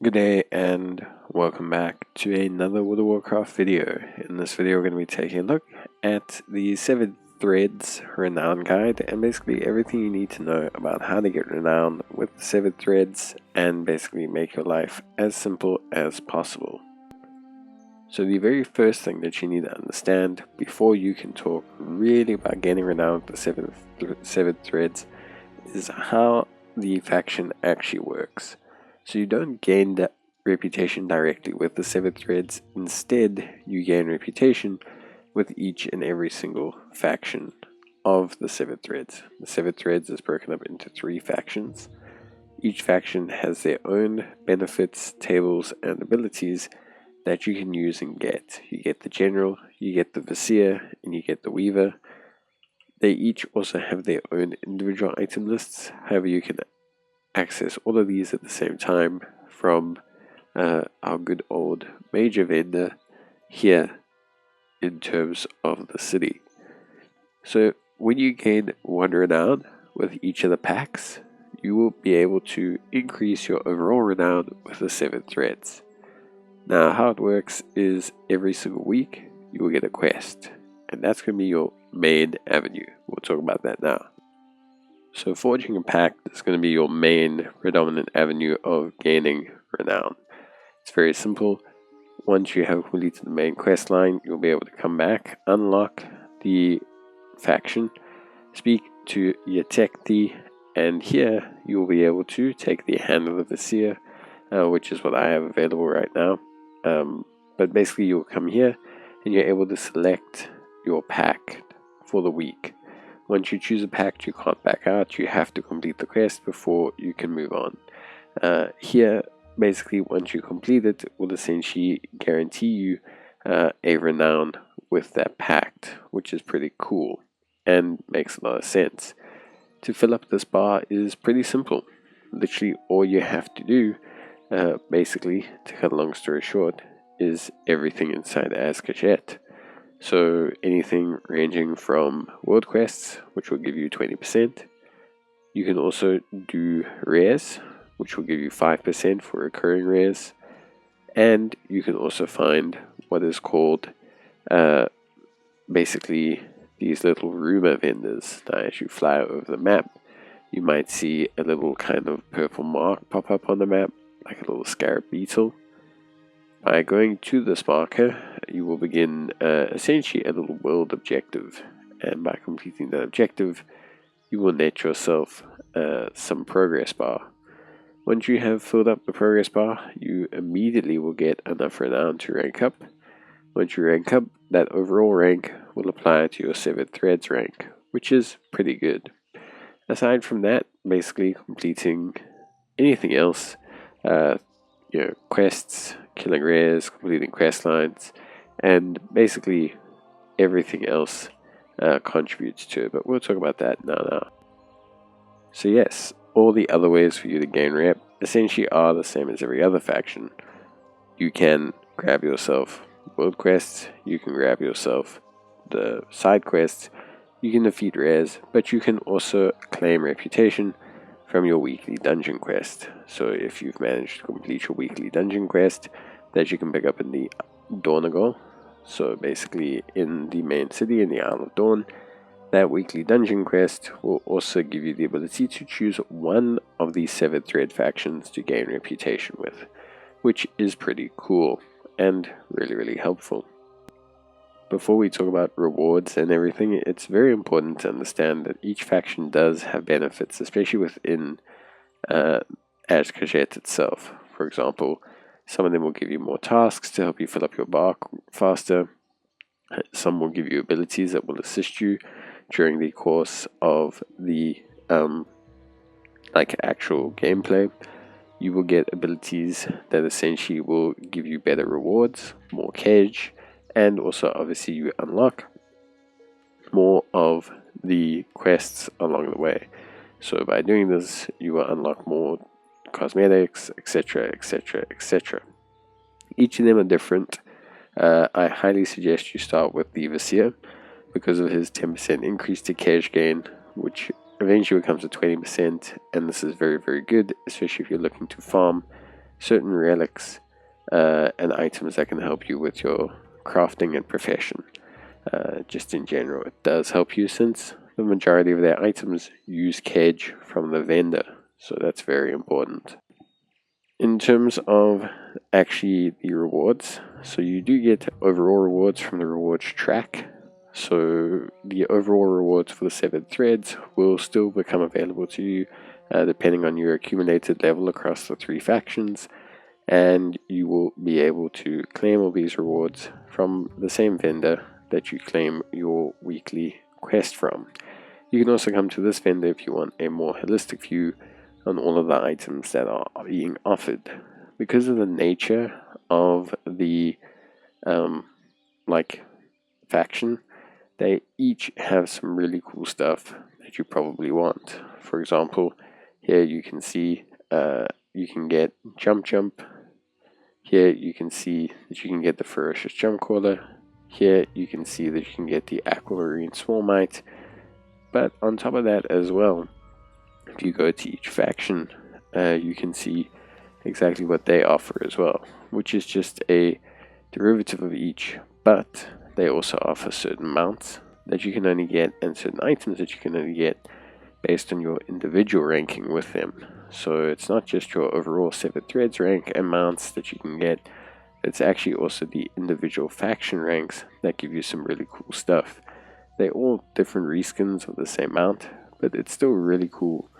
Good day and welcome back to another World of Warcraft video. In this video we're going to be taking a look at the 7 Threads Renown guide and basically everything you need to know about how to get Renown with the 7 Threads and basically make your life as simple as possible. So the very first thing that you need to understand before you can talk really about getting Renown with the 7 Threads is how the faction actually works. So you don't gain that reputation directly with the 7 Threads, instead you gain reputation with each and every single faction of the 7 Threads. The 7 Threads is broken up into 3 factions. Each faction has their own benefits, tables, and abilities that you can use and get. You get the General, you get the Vizier, and you get the Weaver. They each also have their own individual item lists, however you can access all of these at the same time from our good old major vendor here in terms of the city. So when you gain 1 renown with each of the packs, you will be able to increase your overall renown with the 7 threads. Now how it works is every single week you will get a quest, and that's going to be your main avenue. We'll talk about that now. So forging a pack is going to be your main predominant avenue of gaining renown. It's very simple. Once you have completed the main quest line, you'll be able to come back, unlock the faction, speak to Yatekti, and here you will be able to take the Hand of the Vizier, which is what I have available right now. But basically you'll come here and you're able to select your pack for the week. Once you choose a pack, you can't back out. You have to complete the quest before you can move on. Here, basically, once you complete it, it will essentially guarantee you a renown with that pact, which is pretty cool and makes a lot of sense. To fill up this bar is pretty simple. Literally, all you have to do, basically, to cut a long story short, is everything inside As Cachette. So anything ranging from world quests, which will give you 20%. You can also do rares, which will give you 5% for recurring rares. And you can also find what is called basically these little rumor vendors. Now as you fly over the map, you might see a little kind of purple mark pop up on the map, like a little scarab beetle. By going to this marker, you will begin essentially a little world objective, and by completing that objective, you will net yourself some progress bar. Once you have filled up the progress bar, you immediately will get enough renown to rank up. Once you rank up, that overall rank will apply to your 7 threads rank, which is pretty good. Aside from that, basically completing anything else, quests, killing rares, completing quest lines, and basically everything else contributes to it, but we'll talk about that now. So yes, all the other ways for you to gain rep essentially are the same as every other faction. You can grab yourself world quests, you can grab yourself the side quests, you can defeat rares, but you can also claim reputation from your weekly dungeon quest. So if you've managed to complete your weekly dungeon quest that you can pick up in the Dornagal, so basically in the main city in the Isle of Dawn, that weekly dungeon quest will also give you the ability to choose one of these 7 thread factions to gain reputation with, which is pretty cool and really helpful. Before we talk about rewards and everything, it's very important to understand that each faction does have benefits, especially within As Cachette itself. For example, some of them will give you more tasks to help you fill up your bar faster. Some will give you abilities that will assist you during the course of the actual gameplay. You will get abilities that essentially will give you better rewards, more cage, and also obviously you unlock more of the quests along the way. So by doing this, you will unlock more cosmetics, etc. Each of them are different. I highly suggest you start with the Vizier because of his 10% increase to cash gain, which eventually becomes to 20%, and this is very good, especially if you're looking to farm certain relics and items that can help you with your crafting and profession. Just in general, it does help you since the majority of their items use kedge from the vendor, so that's very important. In terms of actually the rewards, so you do get overall rewards from the rewards track. So the overall rewards for the 7 threads will still become available to you depending on your accumulated level across the 3 factions, and you will be able to claim all these rewards from the same vendor that you claim your weekly quest from. You can also come to this vendor if you want a more holistic view on all of the items that are being offered. Because of the nature of the faction, they each have some really cool stuff that you probably want. For example, here you can see you can get jump. Here you can see that you can get the ferocious jump caller. Here you can see that you can get the aquamarine smallmite. But on top of that as well, if you go to each faction, you can see exactly what they offer as well, which is just a derivative of each, but they also offer certain mounts that you can only get and certain items that you can only get based on your individual ranking with them. So it's not just your overall 7 threads rank and mounts that you can get, it's actually also the individual faction ranks that give you some really cool stuff. They're all different reskins of the same mount, but it's still really cool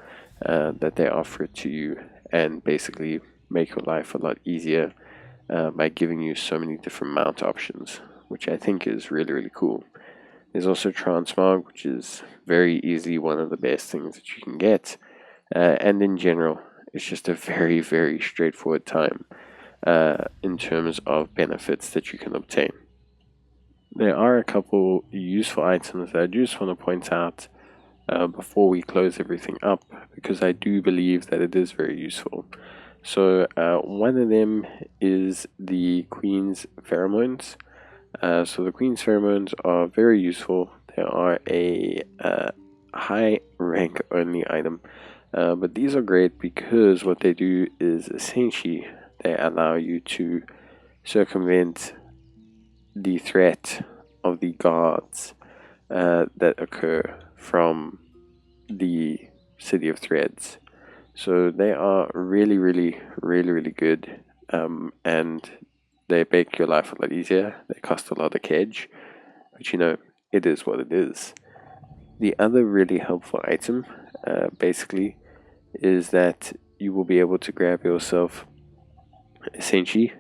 that they offer it to you and basically make your life a lot easier by giving you so many different mount options, which I think is really cool. There's also transmog, which is very easily one of the best things that you can get, and in general it's just a very straightforward time in terms of benefits that you can obtain. There are a couple useful items that I just want to point out before we close everything up, because I do believe that it is very useful. So one of them is the Queen's Pheromones. So the Queen's Pheromones are very useful. They are a high rank only item, but these are great because what they do is essentially they allow you to circumvent the threat of the guards that occur from the City of Threads. So they are really good, and they make your life a lot easier. They cost a lot of kedge, but you know, it is what it is. The other really helpful item basically is that you will be able to grab yourself essentially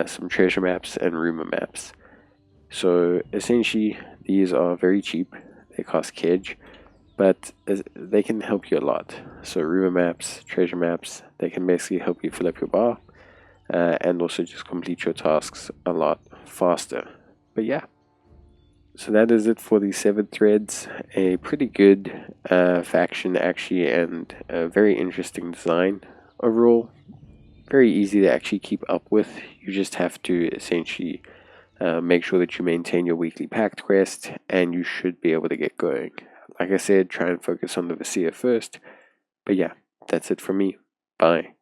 some treasure maps and rumor maps. So essentially these are very cheap, they cost kedge, but they can help you a lot. So rumor maps, treasure maps, they can basically help you fill up your bar and also just complete your tasks a lot faster. But yeah, so that is it for the 7 threads. A pretty good faction actually, and a very interesting design. Overall, very easy to actually keep up with. You just have to essentially make sure that you maintain your weekly pact quest, and you should be able to get going. Like I said, try and focus on the Vizier first. But yeah, that's it from me. Bye.